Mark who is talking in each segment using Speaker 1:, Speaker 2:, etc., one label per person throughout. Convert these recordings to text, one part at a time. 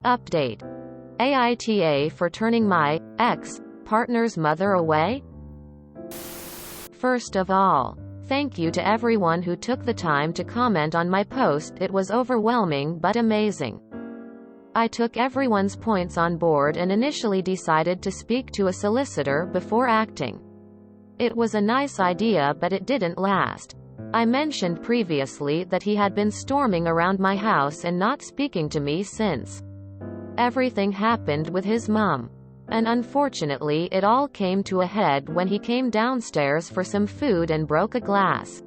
Speaker 1: Update. AITA for turning my ex-partner's mother away? First of all, thank you to everyone who took the time to comment on my post. It was overwhelming but amazing. I took everyone's points on board and initially decided to speak to a solicitor before acting. It was a nice idea, but it didn't last. I mentioned previously that he had been storming around my house and not speaking to me since. Everything happened with his mom. And unfortunately it all came to a head when he came downstairs for some food and broke a glass.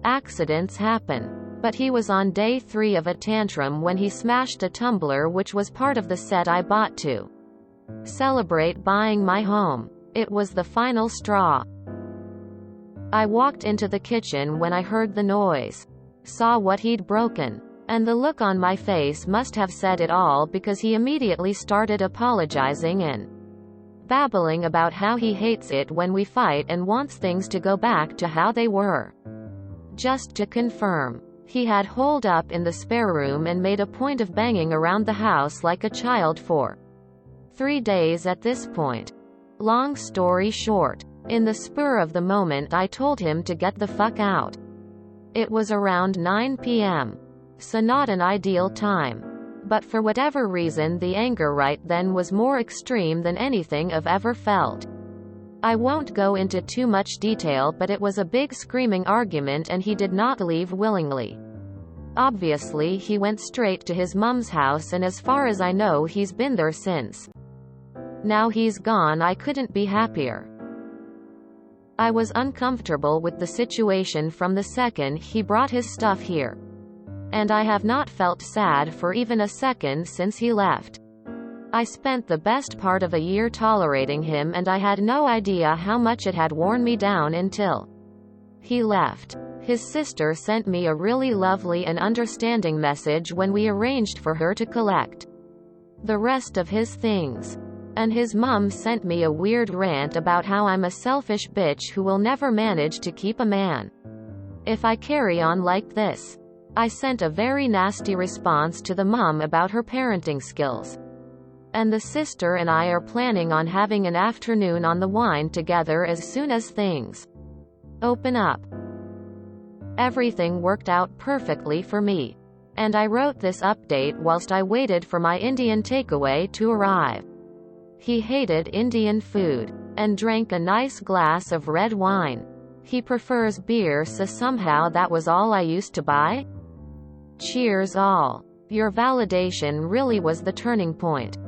Speaker 1: Accidents happen. But he was on day 3 of a tantrum when he smashed a tumbler which was part of the set I bought to celebrate buying my home. It was the final straw. I walked into the kitchen when I heard the noise, saw what he'd broken, and the look on my face must have said it all, because he immediately started apologizing and babbling about how he hates it when we fight and wants things to go back to how they were. Just to confirm, he had holed up in the spare room and made a point of banging around the house like a child for 3 days at this point. Long story short, in the spur of the moment I told him to get the fuck out. It was around 9 p.m. So not an ideal time. But for whatever reason the anger right then was more extreme than anything I've ever felt. I won't go into too much detail, but it was a big screaming argument and he did not leave willingly. Obviously he went straight to his mom's house, and as far as I know he's been there since. Now he's gone. I couldn't be happier. I was uncomfortable with the situation from the second he brought his stuff here. And I have not felt sad for even a second since he left. I spent the best part of a year tolerating him, and I had no idea how much it had worn me down until he left. His sister sent me a really lovely and understanding message when we arranged for her to collect the rest of his things. And his mom sent me a weird rant about how I'm a selfish bitch who will never manage to keep a man if I carry on like this. I sent a very nasty response to the mom about her parenting skills. And the sister and I are planning on having an afternoon on the wine together as soon as things open up. Everything worked out perfectly for me. And I wrote this update whilst I waited for my Indian takeaway to arrive. He hated Indian food and drank a nice glass of red wine. He prefers beer, so somehow that was all I used to buy. Cheers all. Your validation really was the turning point.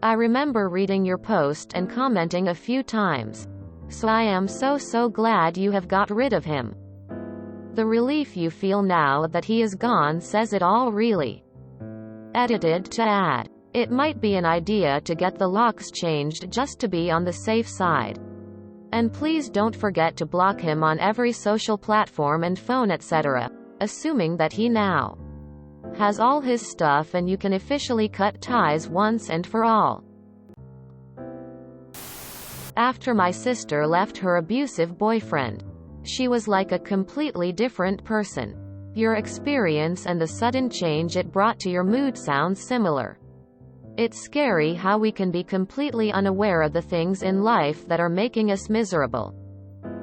Speaker 1: I remember reading your post and commenting a few times. So I am so glad you have got rid of him. The relief you feel now that he is gone says it all, really. Edited to add, it might be an idea to get the locks changed just to be on the safe side. And please don't forget to block him on every social platform and phone, etc., assuming that he now has all his stuff and you can officially cut ties once and for all. After my sister left her abusive boyfriend, she was like a completely different person. Your experience and the sudden change it brought to your mood sounds similar. It's scary how we can be completely unaware of the things in life that are making us miserable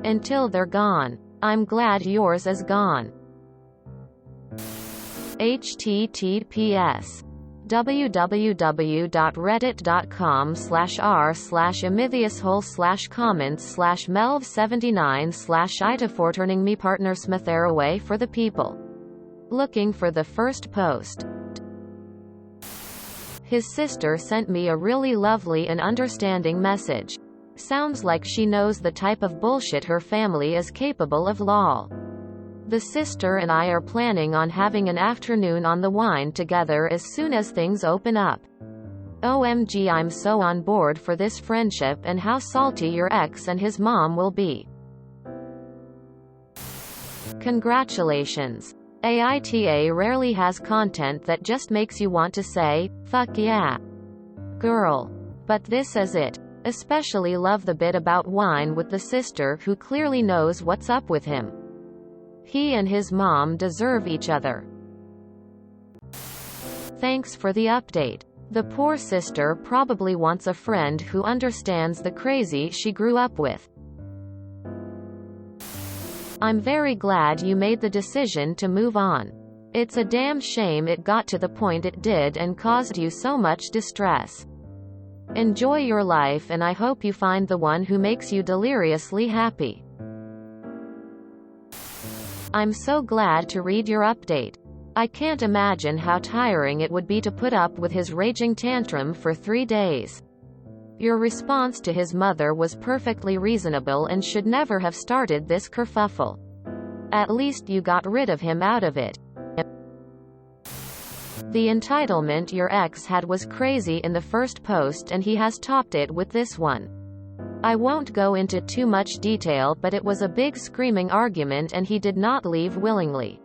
Speaker 1: until they're gone. I'm glad yours is gone. https www.reddit.com/r/AmITheAsshole/comments/melv79/AITA for turning me partner Smither away for the people. Looking for the first post. His sister sent me a really lovely and understanding message. Sounds like she knows the type of bullshit her family is capable of, lol. The sister and I are planning on having an afternoon on the wine together as soon as things open up. OMG, I'm so on board for this friendship, and how salty your ex and his mom will be. Congratulations. AITA rarely has content that just makes you want to say, fuck yeah, girl. But this is it. Especially love the bit about wine with the sister who clearly knows what's up with him. He and his mom deserve each other. Thanks for the update. The poor sister probably wants a friend who understands the crazy she grew up with. I'm very glad you made the decision to move on. It's a damn shame it got to the point it did and caused you so much distress. Enjoy your life, and I hope you find the one who makes you deliriously happy. I'm so glad to read your update. I can't imagine how tiring it would be to put up with his raging tantrum for 3 days. Your response to his mother was perfectly reasonable and should never have started this kerfuffle. At least you got rid of him out of it. The entitlement your ex had was crazy in the first post, and he has topped it with this one. I won't go into too much detail, but it was a big screaming argument and he did not leave willingly.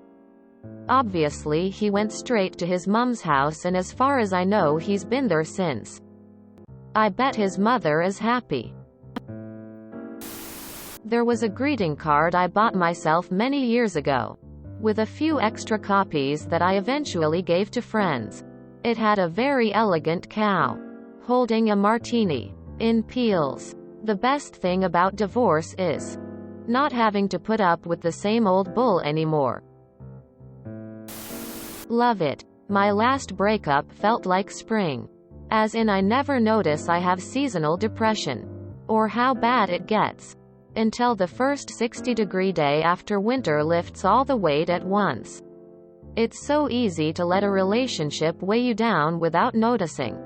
Speaker 1: Obviously he went straight to his mom's house, and as far as I know he's been there since. I bet his mother is happy. There was a greeting card I bought myself many years ago, with a few extra copies that I eventually gave to friends. It had a very elegant cow holding a martini in peels. The best thing about divorce is not having to put up with the same old bull anymore. Love it. My last breakup felt like spring. As in, I never notice I have seasonal depression, or how bad it gets, until the first 60-degree day after winter lifts all the weight at once. It's so easy to let a relationship weigh you down without noticing.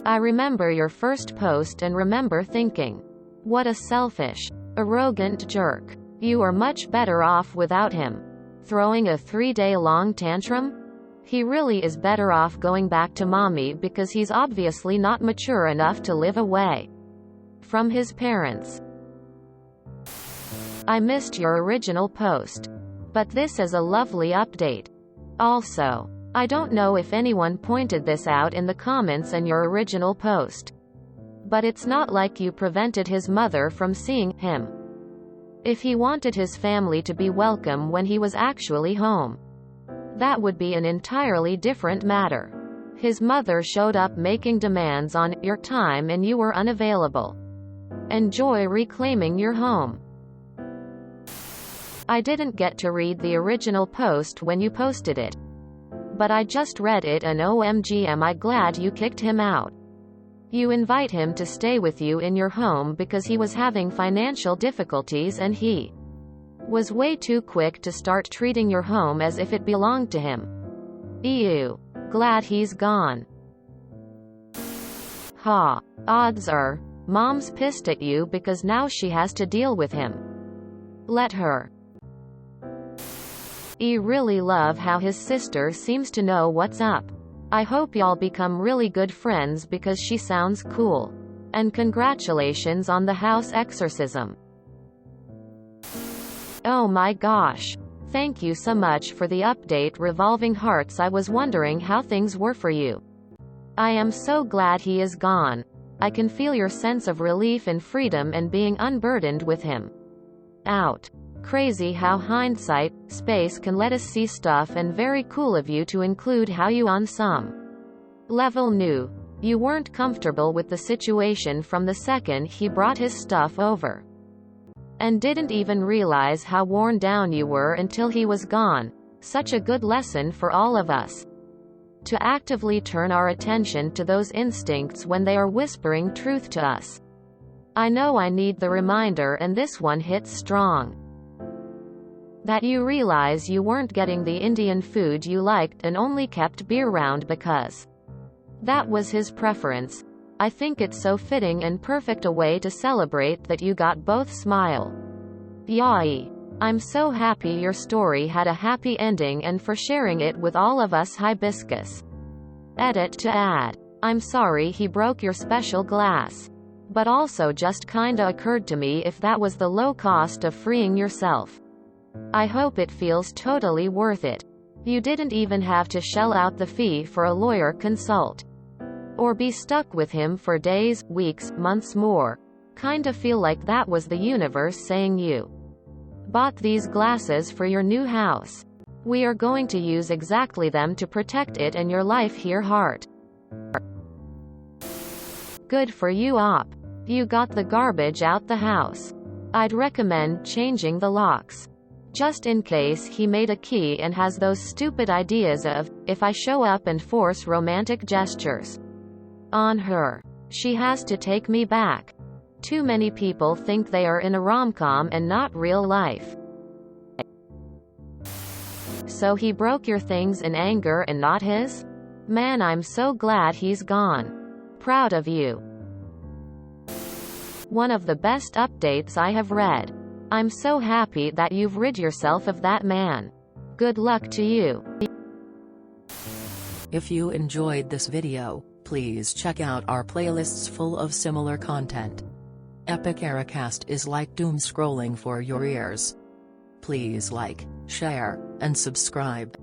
Speaker 1: I remember your first post and remember thinking, what a selfish, arrogant jerk. You are much better off without him. Throwing a 3-day-long tantrum? He really is better off going back to mommy, because he's obviously not mature enough to live away from his parents. I missed your original post, but this is a lovely update. Also, I don't know if anyone pointed this out in the comments in your original post, but it's not like you prevented his mother from seeing him. If he wanted his family to be welcome when he was actually home, that would be an entirely different matter. His mother showed up making demands on your time and you were unavailable. Enjoy reclaiming your home. I didn't get to read the original post when you posted it, but I just read it, and OMG am I glad you kicked him out. You invite him to stay with you in your home because he was having financial difficulties, and he was way too quick to start treating your home as if it belonged to him. Ew. Glad he's gone. Ha. Odds are, mom's pissed at you because now she has to deal with him. Let her. I really love how his sister seems to know what's up. I hope y'all become really good friends because she sounds cool. And congratulations on the house exorcism. Oh my gosh. Thank you so much for the update, Revolving Hearts. I was wondering how things were for you. I am so glad he is gone. I can feel your sense of relief and freedom and being unburdened with him. Out. Crazy how hindsight, space can let us see stuff, and very cool of you to include how you on some level knew you weren't comfortable with the situation from the second he brought his stuff over, and didn't even realize how worn down you were until he was gone. Such a good lesson for all of us, to actively turn our attention to those instincts when they are whispering truth to us. I know I need the reminder, and this one hits strong. That you realize you weren't getting the Indian food you liked and only kept beer round because that was his preference. I think it's so fitting and perfect a way to celebrate that you got both. Smile. Yay. I'm so happy your story had a happy ending, and for sharing it with all of us. Hibiscus. Edit to add. I'm sorry he broke your special glass. But also just kinda occurred to me if that was the low cost of freeing yourself. I hope it feels totally worth it. You didn't even have to shell out the fee for a lawyer consult, or be stuck with him for days, weeks, months more. Kinda feel like that was the universe saying you bought these glasses for your new house. We are going to use exactly them to protect it and your life here, heart. Good for you, op. You got the garbage out the house. I'd recommend changing the locks. Just in case he made a key and has those stupid ideas of, if I show up and force romantic gestures on her, she has to take me back. Too many people think they are in a rom-com and not real life. So he broke your things in anger and not his? Man, I'm so glad he's gone. Proud of you. One of the best updates I have read. I'm so happy that you've rid yourself of that man. Good luck to you.
Speaker 2: If you enjoyed this video, please check out our playlists full of similar content. Epic AITA is like doom scrolling for your ears. Please like, share, and subscribe.